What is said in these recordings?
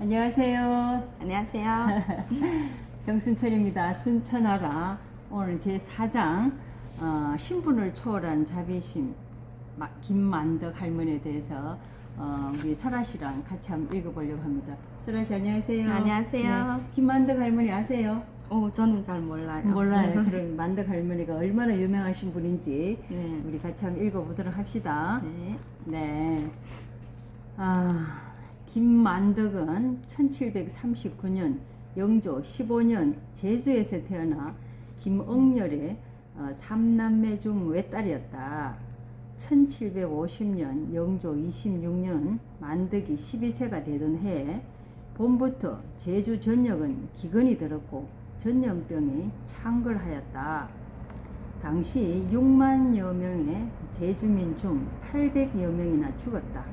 안녕하세요. 안녕하세요. 정순철입니다. 순천하라. 오늘 제 4장 신분을 초월한 자비심 김만덕 할머니에 대해서 우리 설아 씨랑 같이 한번 읽어보려고 합니다. 설아 씨 안녕하세요. 안녕하세요. 네, 김만덕 할머니 아세요? 저는 잘 몰라요. 몰라요. 그럼 만덕 할머니가 얼마나 유명하신 분인지 네. 우리 같이 한번 읽어보도록 합시다. 네. 네. 김만덕은 1739년 영조 15년 제주에서 태어나 김억렬의 3남매 중 외딸이었다. 1750년 영조 26년 만덕이 12세가 되던 해에 봄부터 제주 전역은 기근이 들었고 전염병이 창궐하였다. 당시 6만여 명의 제주민 중 800여 명이나 죽었다.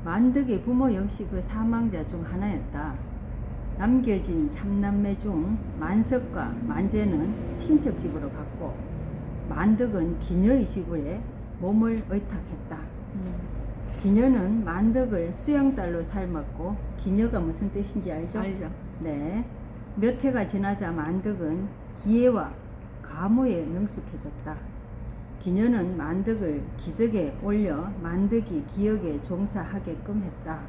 만덕의 부모 역시 그 사망자 중 하나였다. 남겨진 3남매 중 만석과 만재는 친척 집으로 갔고 만덕은 기녀의 집에 몸을 의탁했다. 기녀는 만덕을 수양딸로 삶았고 기녀가 무슨 뜻인지 알죠? 알죠. 네. 몇 해가 지나자 만덕은 기회와 가무에 능숙해졌다. 기녀는 만덕을 기적에 올려 만덕이 기역에 종사하게끔 했다.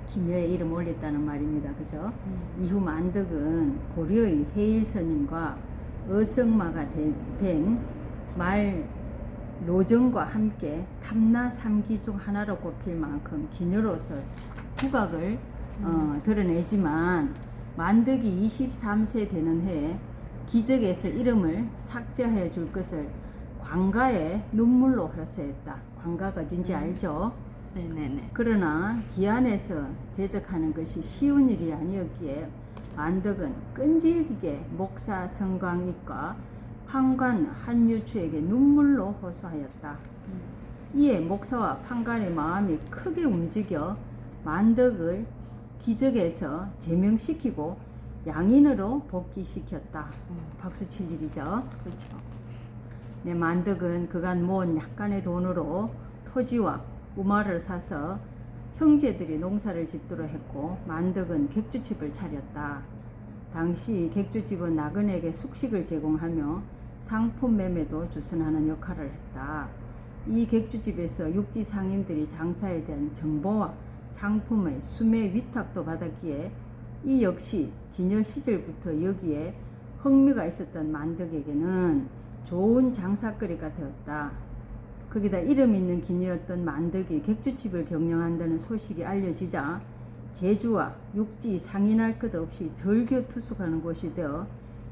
기녀의 이름 올렸다는 말입니다. 그죠? 이후 만덕은 고려의 해일스님과 어성마가 된 말 노정과 함께 탐나 3기 중 하나로 꼽힐 만큼 기녀로서 후각을 드러내지만 만덕이 23세 되는 해에 기적에서 이름을 삭제하여 줄 것을 광가에 눈물로 호소했다. 광가가 어딘지 알죠? 네네네. 그러나 기안에서 제적하는 것이 쉬운 일이 아니었기에 만덕은 끈질기게 목사 성광익과 판관 한유추에게 눈물로 호소하였다. 이에 목사와 판관의 마음이 크게 움직여 만덕을 기적에서 제명시키고 양인으로 복귀시켰다. 박수 칠 일이죠. 그렇죠. 네, 만덕은 그간 모은 약간의 돈으로 토지와 우마를 사서 형제들이 농사를 짓도록 했고 만덕은 객주집을 차렸다. 당시 객주집은 나그네에게 숙식을 제공하며 상품 매매도 주선하는 역할을 했다. 이 객주집에서 육지 상인들이 장사에 대한 정보와 상품의 수매 위탁도 받았기에 이 역시 기녀 시절부터 여기에 흥미가 있었던 만덕에게는 좋은 장사거리가 되었다. 거기다 이름 있는 기녀였던 만덕이 객주집을 경영한다는 소식이 알려지자 제주와 육지 상인할 것 없이 절교투숙하는 곳이 되어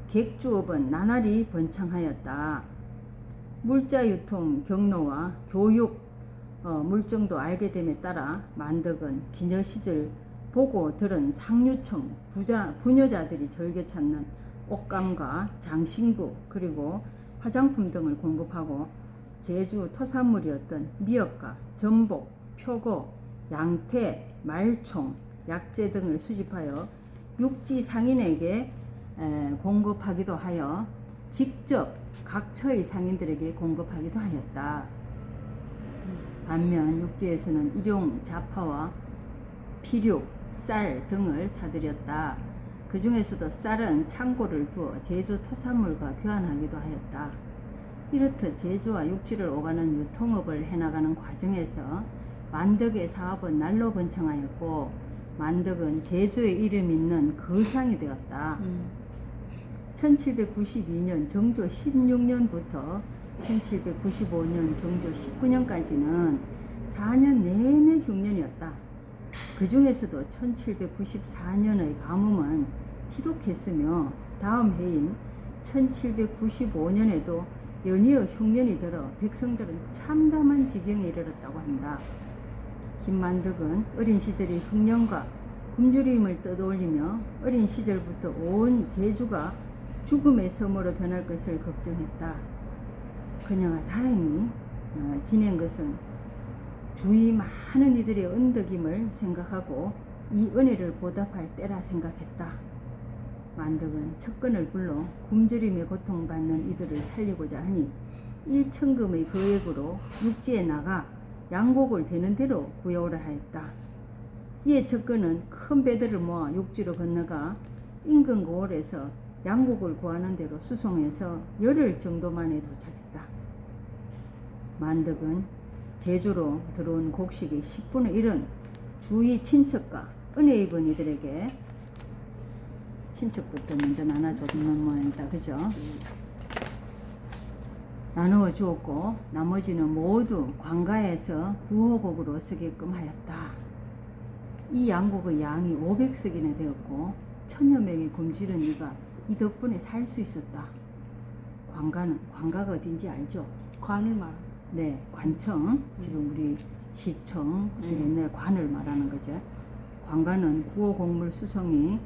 객주업은 나날이 번창하였다. 물자 유통 경로와 교육 물정도 알게 됨에 따라 만덕은 기녀 시절 보고 들은 상류층 부녀자들이 즐겨 찾는 옷감과 장신구 그리고 화장품 등을 공급하고 제주 토산물이었던 미역과 전복, 표고, 양태, 말총, 약재 등을 수집하여 육지 상인에게 공급하기도 하여 직접 각처의 상인들에게 공급하기도 하였다. 반면 육지에서는 일용 자파와 피륙, 쌀 등을 사들였다. 그 중에서도 쌀은 창고를 두어 제주 토산물과 교환하기도 하였다. 이렇듯 제주와 육지를 오가는 유통업을 해나가는 과정에서 만덕의 사업은 날로 번창하였고 만덕은 제주의 이름 있는 거상이 되었다. 1792년 정조 16년부터 1795년 정조 19년까지는 4년 내내 흉년이었다. 그 중에서도 1794년의 가뭄은 지독했으며 다음 해인 1795년에도 연이어 흉년이 들어 백성들은 참담한 지경에 이르렀다고 한다. 김만덕은 어린 시절의 흉년과 굶주림을 떠올리며 어린 시절부터 온 제주가 죽음의 섬으로 변할 것을 걱정했다. 그녀가 다행히 지낸 것은 주위 많은 이들의 은덕임을 생각하고 이 은혜를 보답할 때라 생각했다. 만덕은 척근을 불러 굶주림에 고통받는 이들을 살리고자 하니 1천금의 거액으로 육지에 나가 양곡을 되는 대로 구해오라 하였다. 이에 적근은 큰 배들을 모아 육지로 건너가 인근 고을에서 양국을 구하는 대로 수송해서 열흘 정도만에 도착했다. 만덕은 제주로 들어온 곡식의 10분의 1은 주위 친척과 은혜 입은 이들에게, 친척부터 먼저 나눠줬는 모양이다. 그죠? 나누어 주었고 나머지는 모두 관가에서 구호곡으로 서게끔 하였다. 이 양곡의 양이 500석이나 되었고 1000여 명이 굶주린 이가 이 덕분에 살 수 있었다. 관가가 어딘지 알죠? 관을 말. 네, 관청. 지금 우리 시청, 그때 옛날 관을 말하는 거죠. 관가는 구호곡물 수송이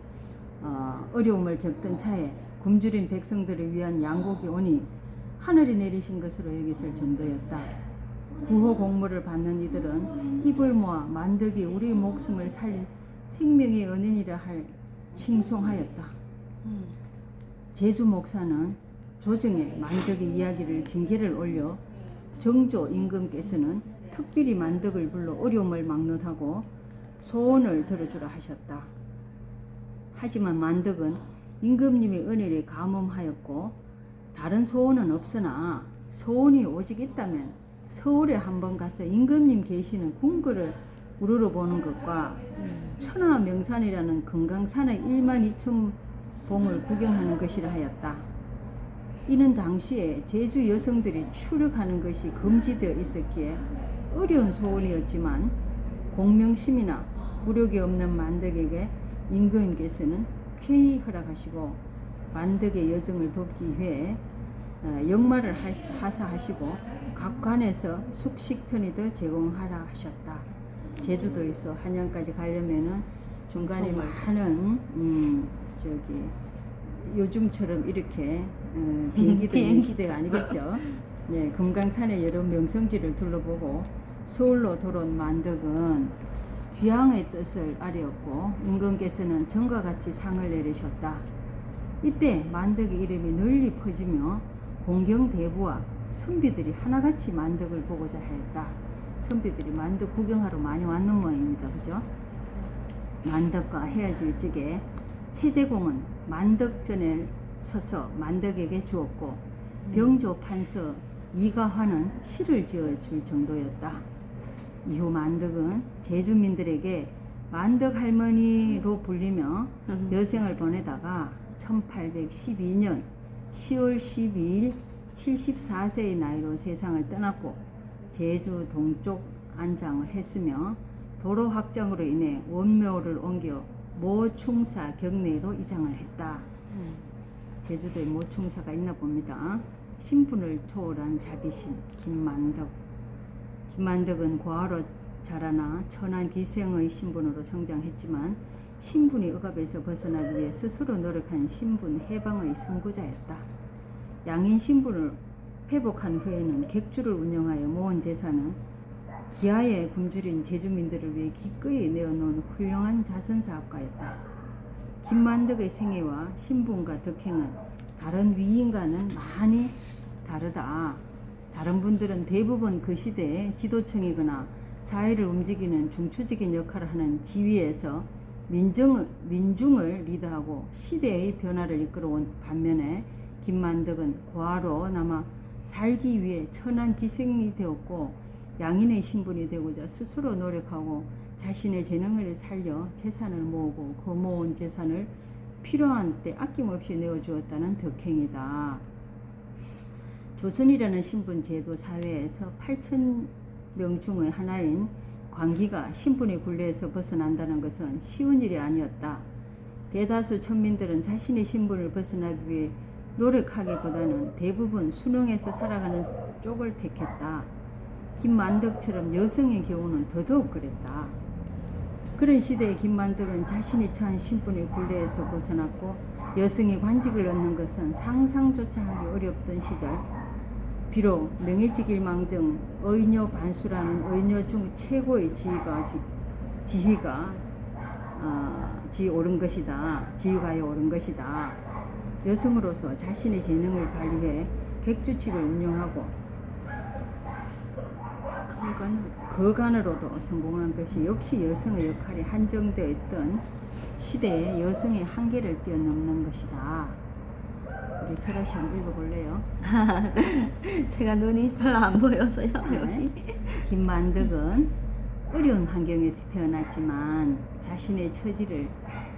어려움을 겪던 차에 굶주린 백성들을 위한 양곡이 오니 하늘이 내리신 것으로 여겼을 정도였다. 구호곡물을 받는 이들은 입을 모아 만덕이 우리의 목숨을 살린 생명의 은인이라 할 칭송하였다. 제주 목사는 조정에 만덕의 이야기를 징계를 올려 정조 임금께서는 특별히 만덕을 불러 어려움을 막론하고 소원을 들어주라 하셨다. 하지만 만덕은 임금님의 은혜를 감험하였고 다른 소원은 없으나 소원이 오직 있다면 서울에 한번 가서 임금님 계시는 궁궐을 우러러보는 것과 천하명산이라는 금강산의 12,000봉을 구경하는 것이라 하였다. 이는 당시에 제주 여성들이 출력하는 것이 금지되어 있었기에 어려운 소원이었지만 공명심이나 무력이 없는 만덕에게 임금님께서는 쾌히 허락하시고 만덕의 여정을 돕기 위해 역마를 하사하시고 각 관에서 숙식 편의도 제공하라 하셨다. 제주도에서 한양까지 가려면은 중간에 많은 요즘처럼 이렇게 비행기도 있는 시대가 아니겠죠. 네, 금강산의 여러 명성지를 둘러보고 서울로 돌아온 만덕은 귀향의 뜻을 아뢰었고 임금께서는 전과 같이 상을 내리셨다. 이때 만덕의 이름이 널리 퍼지며 공경대부와 선비들이 하나같이 만덕을 보고자 하였다. 선비들이 만덕 구경하러 많이 왔는 모양입니다. 그죠? 만덕과 헤어질 적에 채제공은 만덕전에 서서 만덕에게 주었고 병조 판서 이가화는 시를 지어줄 정도였다. 이후 만덕은 제주민들에게 만덕 할머니로 불리며 여생을 보내다가 1812년 10월 12일 74세의 나이로 세상을 떠났고 제주 동쪽 안장을 했으며 도로 확장으로 인해 원묘를 옮겨 모충사 경내로 이장을 했다. 제주도에 모충사가 있나 봅니다. 신분을 초월한 자비신 김만덕. 김만덕은 고아로 자라나 천한 기생의 신분으로 성장했지만 신분의 억압에서 벗어나기 위해 스스로 노력한 신분 해방의 선구자였다. 양인 신분을 회복한 후에는 객주를 운영하여 모은 재산은 기아에 굶주린 제주민들을 위해 기꺼이 내어놓은 훌륭한 자선사업가였다. 김만덕의 생애와 신분과 덕행은 다른 위인과는 많이 다르다. 다른 분들은 대부분 그 시대에 지도층이거나 사회를 움직이는 중추적인 역할을 하는 지위에서 민중을 리드하고 시대의 변화를 이끌어온 반면에 김만덕은 고아로 남아 살기 위해 천한 기생이 되었고 양인의 신분이 되고자 스스로 노력하고 자신의 재능을 살려 재산을 모으고 그 모은 재산을 필요한 때 아낌없이 내어주었다는 덕행이다. 조선이라는 신분 제도 사회에서 8,000명 중의 하나인 관기가 신분의 굴레에서 벗어난다는 것은 쉬운 일이 아니었다. 대다수 천민들은 자신의 신분을 벗어나기 위해 노력하기보다는 대부분 순응해서 살아가는 쪽을 택했다. 김만덕처럼 여성의 경우는 더더욱 그랬다. 그런 시대에 김만덕은 자신이 처한 신분의 굴레에서 벗어났고 여성의 관직을 얻는 것은 상상조차 하기 어렵던 시절, 비록 명예직일망정 의녀 반수라는 의녀 중 최고의 지위가에 오른 것이다. 여성으로서 자신의 재능을 발휘해 객주칙을 운영하고 거간으로도 성공한 것이 역시 여성의 역할이 한정되어 있던 시대에 여성의 한계를 뛰어넘는 것이다. 우리 설아 씨 한번 읽어볼래요? 제가 눈이 잘 안 보여서요. 네. 김만덕은 어려운 환경에서 태어났지만 자신의 처지를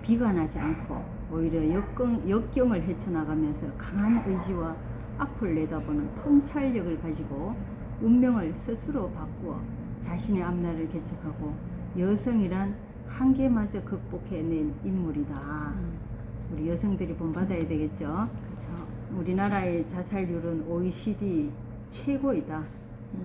비관하지 않고 오히려 역경을 헤쳐나가면서 강한 의지와 앞을 내다보는 통찰력을 가지고 운명을 스스로 바꾸어 자신의 앞날을 개척하고 여성이란 한계마저 극복해낸 인물이다. 우리 여성들이 본받아야 되겠죠. 그렇죠. 우리나라의 자살률은 OECD 최고이다.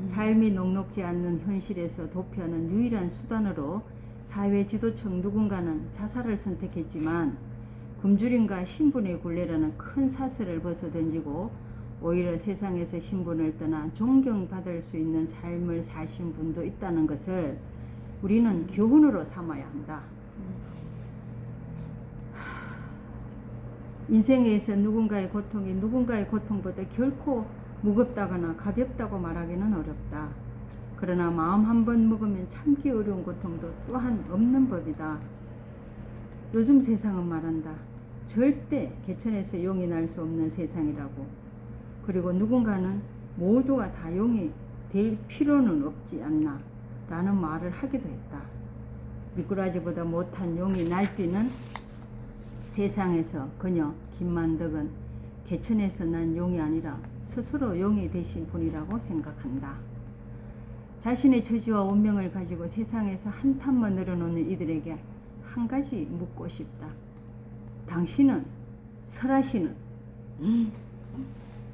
삶이 녹록지 않는 현실에서 도피하는 유일한 수단으로 사회 지도층 누군가는 자살을 선택했지만 굶주림과 신분의 굴레라는 큰 사슬을 벗어던지고 오히려 세상에서 신분을 떠나 존경받을 수 있는 삶을 사신 분도 있다는 것을 우리는 교훈으로 삼아야 한다. 인생에서 누군가의 고통이 누군가의 고통보다 결코 무겁다거나 가볍다고 말하기는 어렵다. 그러나 마음 한 번 먹으면 참기 어려운 고통도 또한 없는 법이다. 요즘 세상은 말한다. 절대 개천에서 용이 날 수 없는 세상이라고. 그리고 누군가는 모두가 다 용이 될 필요는 없지 않나 라는 말을 하기도 했다. 미꾸라지보다 못한 용이 날뛰는 세상에서 그녀 김만덕은 개천에서 난 용이 아니라 스스로 용이 되신 분이라고 생각한다. 자신의 처지와 운명을 가지고 세상에서 한탄만 늘어놓는 이들에게 한 가지 묻고 싶다. 당신은, 설아 씨는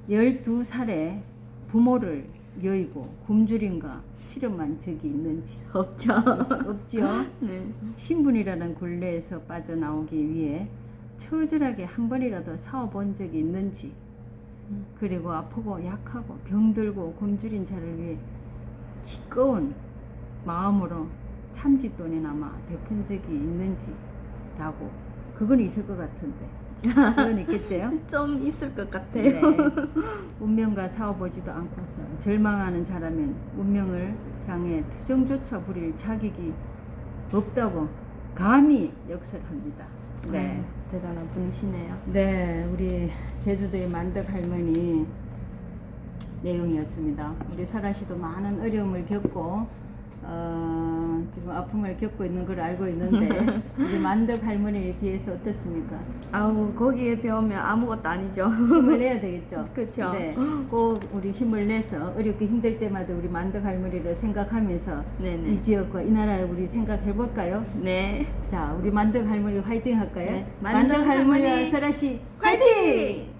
12살에 부모를 여의고 굶주림과 실험한 적이 있는지? 없죠. 없지요. 네. 신분이라는 굴레에서 빠져나오기 위해 처절하게 한 번이라도 싸워본 적이 있는지, 그리고 아프고 약하고 병들고 굶주린 자를 위해 기꺼운 마음으로 삼짓돈이나마 베푼 적이 있는지라고. 그건 있을 것 같은데. 그건 있겠죠? 좀 있을 것 같아요. 네. 운명과 싸워보지도 않고서 절망하는 자라면 운명을 향해 투정조차 부릴 자격이 없다고 감히 역설합니다. 네. 대단한 분이시네요. 네, 우리 제주도의 만덕 할머니 내용이었습니다. 우리 설아 씨도 많은 어려움을 겪고 지금 아픔을 겪고 있는 걸 알고 있는데 우리 만덕 할머니에 비해서 어떻습니까? 아우, 거기에 배우면 아무것도 아니죠. 힘을 내야 되겠죠. 그쵸. 네, 꼭 우리 힘을 내서 어렵게 힘들 때마다 우리 만덕 할머니를 생각하면서 네네. 이 지역과 이 나라를 우리 생각해 볼까요? 네. 자, 우리 만덕 할머니 화이팅 할까요? 네. 만덕 만덕 할머니와 할머니 설아 씨 화이팅!